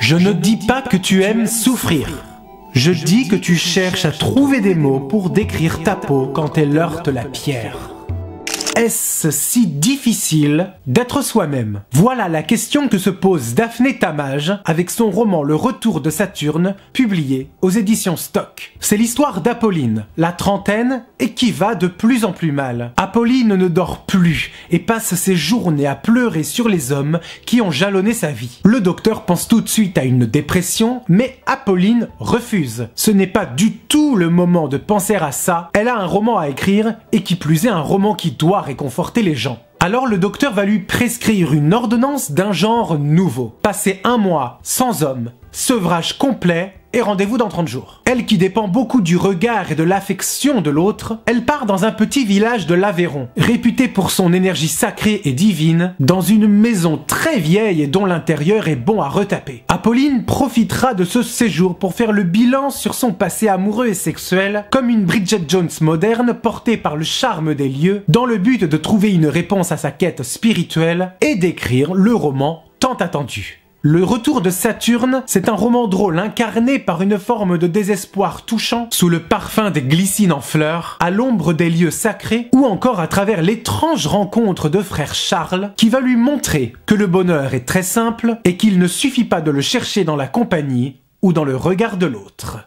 Je ne dis pas que tu aimes souffrir. Je dis que tu cherches à trouver des mots pour décrire ta peau quand elle heurte la pierre. Est-ce si difficile d'être soi-même? Voilà la question que se pose Daphné Tamage avec son roman Le Retour de Saturne, publié aux éditions Stock. C'est l'histoire d'Apolline, la trentaine, et qui va de plus en plus mal. Apolline ne dort plus et passe ses journées à pleurer sur les hommes qui ont jalonné sa vie. Le docteur pense tout de suite à une dépression, mais Apolline refuse. Ce n'est pas du tout le moment de penser à ça. Elle a un roman à écrire, et qui plus est un roman qui doit réconforter les gens. Alors le docteur va lui prescrire une ordonnance d'un genre nouveau. Passer 1 mois sans homme, sevrage complet et rendez-vous dans 30 jours. Elle qui dépend beaucoup du regard et de l'affection de l'autre, elle part dans un petit village de l'Aveyron, réputé pour son énergie sacrée et divine, dans une maison très vieille et dont l'intérieur est bon à retaper. Apolline profitera de ce séjour pour faire le bilan sur son passé amoureux et sexuel, comme une Bridget Jones moderne portée par le charme des lieux, dans le but de trouver une réponse à sa quête spirituelle et d'écrire le roman tant attendu. Le Retour de Saturne, c'est un roman drôle incarné par une forme de désespoir touchant sous le parfum des glycines en fleurs, à l'ombre des lieux sacrés ou encore à travers l'étrange rencontre de frère Charles qui va lui montrer que le bonheur est très simple et qu'il ne suffit pas de le chercher dans la compagnie ou dans le regard de l'autre.